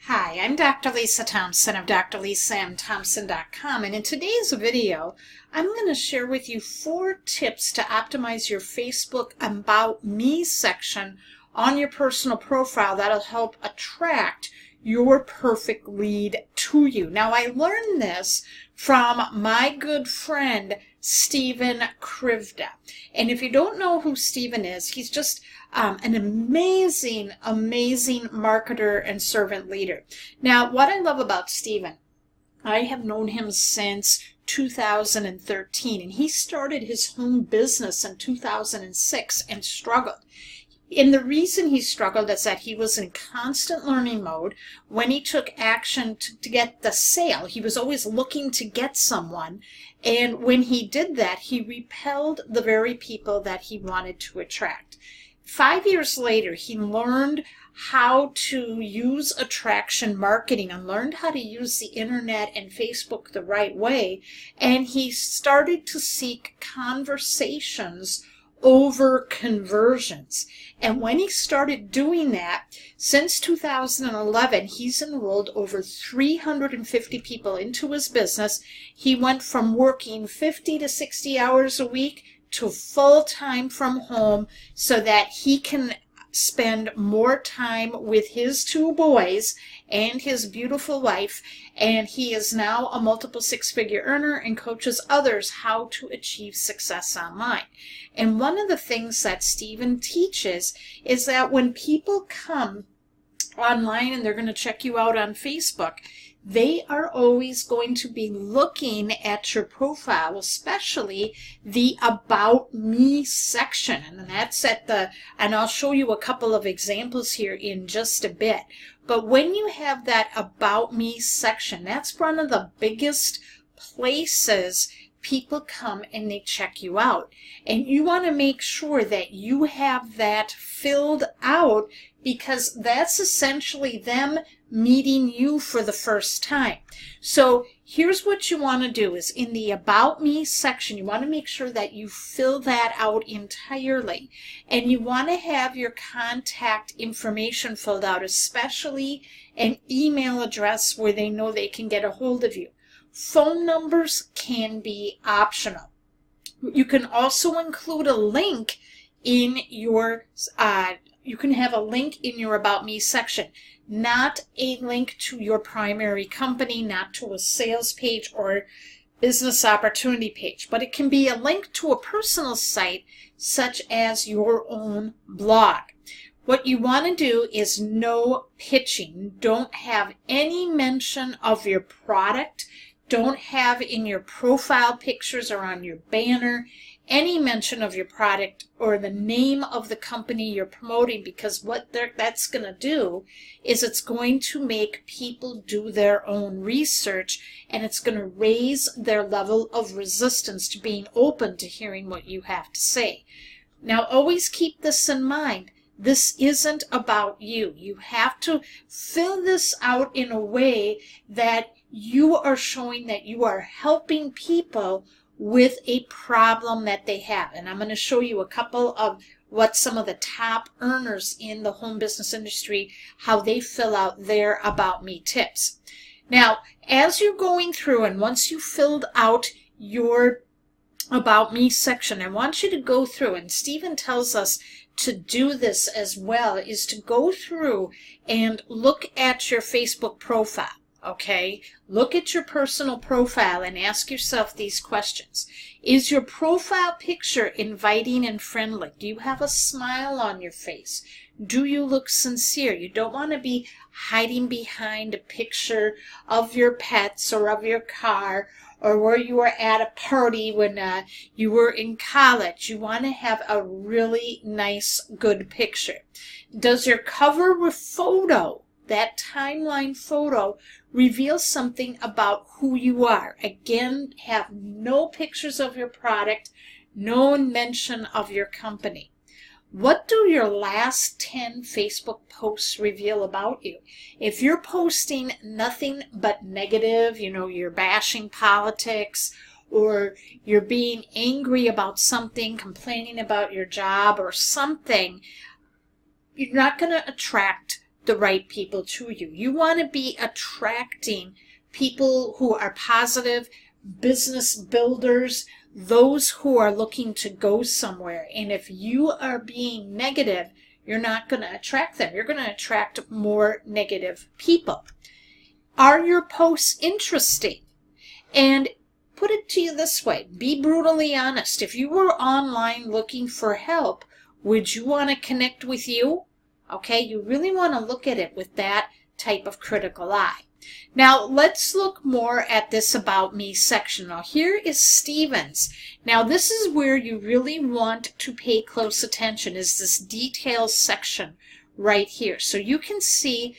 Hi, I'm Dr. Lisa Thompson of drlisamthompson.com, and in today's video, I'm going to share with you 4 tips to optimize your Facebook About Me section on your personal profile that'll help attract your perfect lead to you. Now, I learned this from my good friend, Stephen Krivda. And if you don't know who Stephen is, he's just an amazing marketer and servant leader. Now, what I love about Stephen, I have known him since 2013, and he started his home business in 2006 and struggled. And the reason he struggled is that he was in constant learning mode. When he took action to get the sale, he was always looking to get someone. And when he did that, he repelled the very people that he wanted to attract. 5 years later, he learned how to use attraction marketing and learned how to use the internet and Facebook the right way. And he started to seek conversations over conversions. And when he started doing that, since 2011, he's enrolled over 350 people into his business. He went from working 50 to 60 hours a week to full-time from home so that he can spend more time with his 2 boys and his beautiful wife, and he is now a multiple 6-figure earner and coaches others how to achieve success online. And one of the things that Stephen teaches is that when people come online and they're going to check you out on Facebook, they are always going to be looking at your profile, especially the About Me section. And that's and I'll show you a couple of examples here in just a bit. But when you have that About Me section, that's one of the biggest places people come and they check you out. And you want to make sure that you have that filled out, because that's essentially them meeting you for the first time. So here's what you want to do is in the About Me section, you want to make sure that you fill that out entirely. And you want to have your contact information filled out, especially an email address where they know they can get a hold of you. Phone numbers can be optional. You can also include a link in your, you can have a link in your About Me section. Not a link to your primary company, not to a sales page or business opportunity page, but it can be a link to a personal site such as your own blog. What you want to do is no pitching. Don't have any mention of your product. Don't have in your profile pictures or on your banner any mention of your product or the name of the company you're promoting, because what that's going to do is it's going to make people do their own research, and it's going to raise their level of resistance to being open to hearing what you have to say. Now, always keep this in mind. This isn't about you. You have to fill this out in a way that you are showing that you are helping people with a problem that they have. And I'm going to show you a couple of what some of the top earners in the home business industry, how they fill out their About Me tips. Now, as you're going through and once you filled out your About Me section, I want you to go through, and Stephen tells us to do this as well, is to go through and look at your Facebook profile. Okay, look at your personal profile and ask yourself these questions. Is your profile picture inviting and friendly? Do you have a smile on your face? Do you look sincere? You don't want to be hiding behind a picture of your pets or of your car or where you were at a party when you were in college. You want to have a really nice, good picture. Does your cover photo, that timeline photo, reveal something about who you are? Again, have no pictures of your product, no mention of your company. What do your last 10 Facebook posts reveal about you? If you're posting nothing but negative, you're bashing politics, or you're being angry about something, complaining about your job or something, you're not going to attract the right people to you. You want to be attracting people who are positive, business builders, those who are looking to go somewhere. And if you are being negative, you're not going to attract them. You're going to attract more negative people. Are your posts interesting? And put it to you this way. Be brutally honest. If you were online looking for help, would you want to connect with you? Okay, you really want to look at it with that type of critical eye. Now, let's look more at this About Me section. Now, here is Stephen's. Now, this is where you really want to pay close attention, is this details section right here. So you can see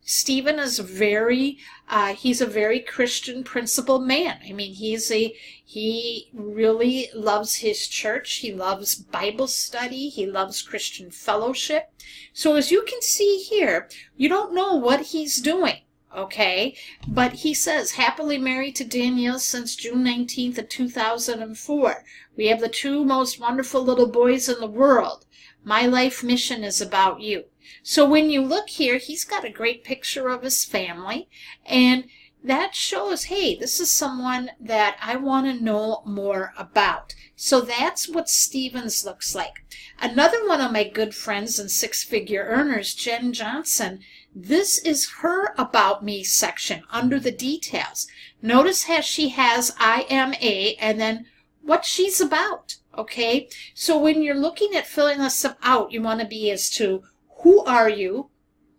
Stephen is he's a very Christian principled man. I mean, he really loves his church. He loves Bible study. He loves Christian fellowship. So as you can see here, you don't know what he's doing. Okay, but he says, happily married to Danielle since June 19th of 2004. We have the two most wonderful little boys in the world. My life mission is about you. So when you look here, he's got a great picture of his family, and that shows, hey, this is someone that I want to know more about. So that's what Stevens looks like. Another one of my good friends and six-figure earners, Jen Johnson, this is her About Me section under the details. Notice how she has I am a and then what she's about. Okay, so when you're looking at filling this out, you want to be as to who are you,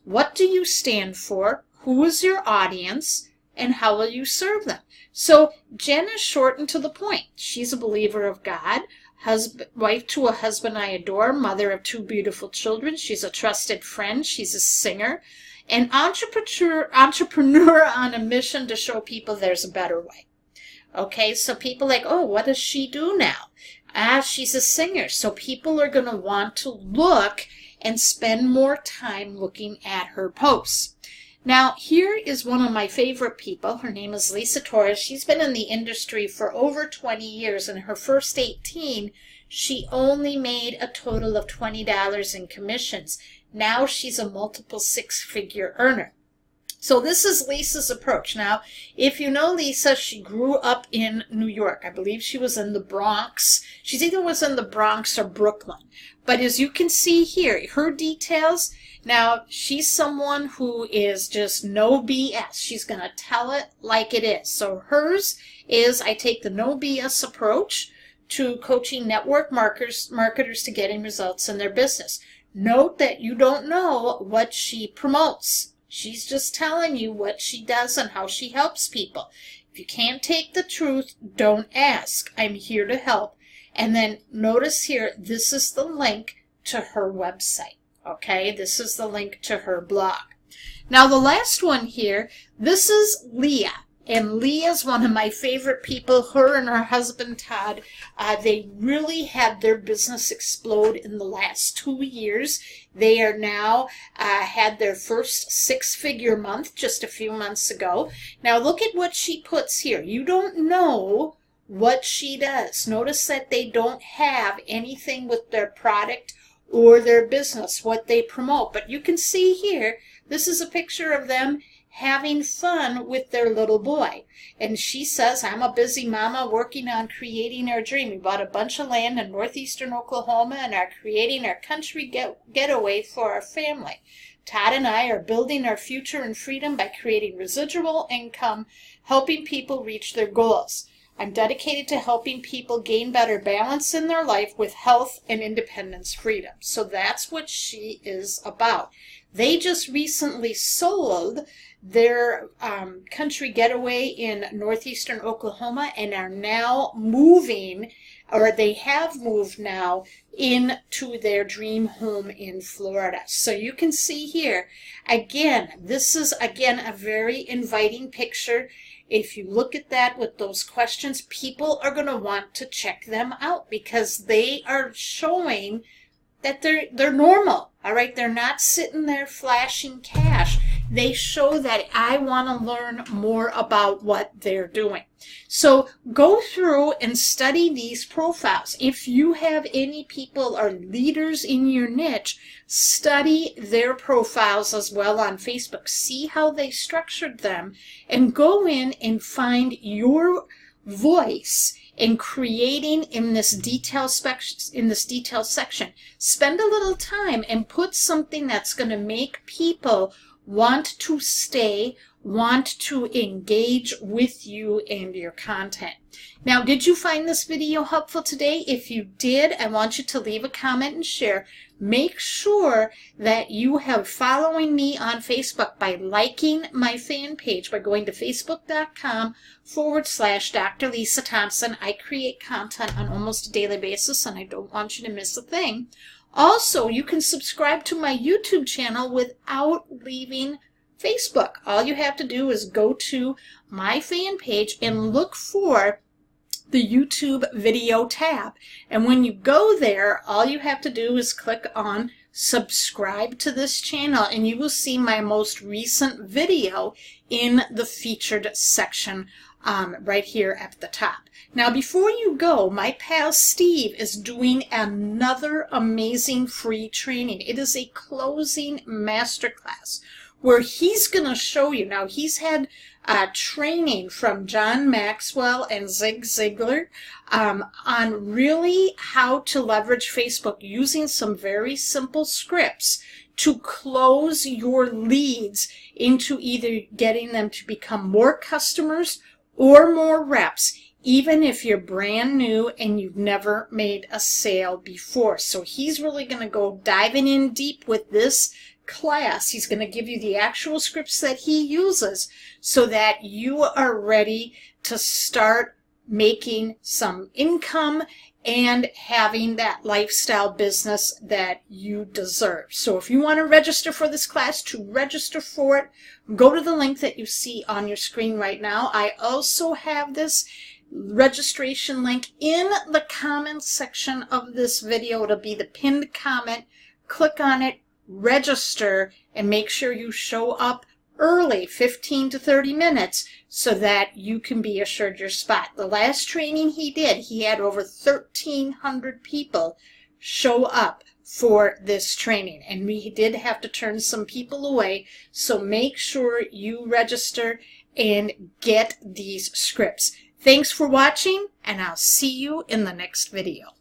what do you stand for, who is your audience, and how will you serve them. So Jen is short and to the point. She's a believer of God, wife to a husband I adore, mother of two beautiful children. She's a trusted friend. She's a singer, an entrepreneur on a mission to show people there's a better way. Okay, so people like, oh, what does she do now? She's a singer. So people are going to want to look and spend more time looking at her posts. Now, here is one of my favorite people. Her name is LEAH TORRES. She's been in the industry for over 20 years. In her first 18, she only made a total of $20 in commissions. Now she's a multiple six-figure earner. So this is Lisa's approach. Now, if you know Lisa, she grew up in New York. I believe she was in the Bronx. She's either was in the Bronx or Brooklyn. But as you can see here, her details, now she's someone who is just no BS. She's going to tell it like it is. So hers is, I take the no BS approach to coaching network marketers to getting results in their business. Note that you don't know what she promotes. She's just telling you what she does and how she helps people. If you can't take the truth, don't ask. I'm here to help. And then notice here, this is the link to her website. Okay, this is the link to her blog. Now the last one here, this is LEAH. And LEAH is one of my favorite people. Her and her husband, Todd, they really had their business explode in the last 2 years. They are now had their first six-figure month just a few months ago. Now look at what she puts here. You don't know what she does. Notice that they don't have anything with their product or their business, what they promote. But you can see here, this is a picture of them having fun with their little boy. And she says, I'm a busy mama working on creating our dream. We bought a bunch of land in northeastern Oklahoma and are creating our country getaway for our family. Todd and I are building our future in freedom by creating residual income, helping people reach their goals. I'm dedicated to helping people gain better balance in their life with health and independence freedom. So that's what she is about. They just recently sold their country getaway in northeastern Oklahoma and are now moving, or they have moved now, into their dream home in Florida. So you can see here, again, this is, again, a very inviting picture. If you look at that with those questions, people are going to want to check them out because they are showing that they're normal, all right? They're not sitting there flashing cash. they show that I want to learn more about what they're doing. So go through and study these profiles. If you have any people or leaders in your niche, study their profiles as well on Facebook. See how they structured them and go in and find your voice in creating in this detail section. Spend a little time and put something that's going to make people want to stay, want to engage with you and your content. Now, did you find this video helpful today? If you did, I want you to leave a comment and share. Make sure that you have following me on Facebook by liking my fan page by going to facebook.com/Dr. Lisa Thompson. I create content on almost a daily basis, and I don't want you to miss a thing. Also, you can subscribe to my YouTube channel without leaving Facebook. All you have to do is go to my fan page and look for the YouTube video tab. And when you go there, all you have to do is click on subscribe to this channel, and you will see my most recent video in the featured section right here at the top. Now, before you go, my pal Steve is doing another amazing free training. It is a closing masterclass where he's going to show you. Now, he's had training from John Maxwell and Zig Ziglar on really how to leverage Facebook using some very simple scripts to close your leads into either getting them to become more customers or more reps, even if you're brand new and you've never made a sale before. So he's really going to go diving in deep with this class. He's going to give you the actual scripts that he uses so that you are ready to start making some income and having that lifestyle business that you deserve. So if you want to register for this class, to register for it, go to the link that you see on your screen right now. I also have this registration link in the comments section of this video. It'll be the pinned comment. Click on it, register, and make sure you show up early, 15 to 30 minutes, so that you can be assured your spot. The last training he did, he had over 1,300 people show up for this training, and we did have to turn some people away. So make sure you register and get these scripts. Thanks for watching, and I'll see you in the next video.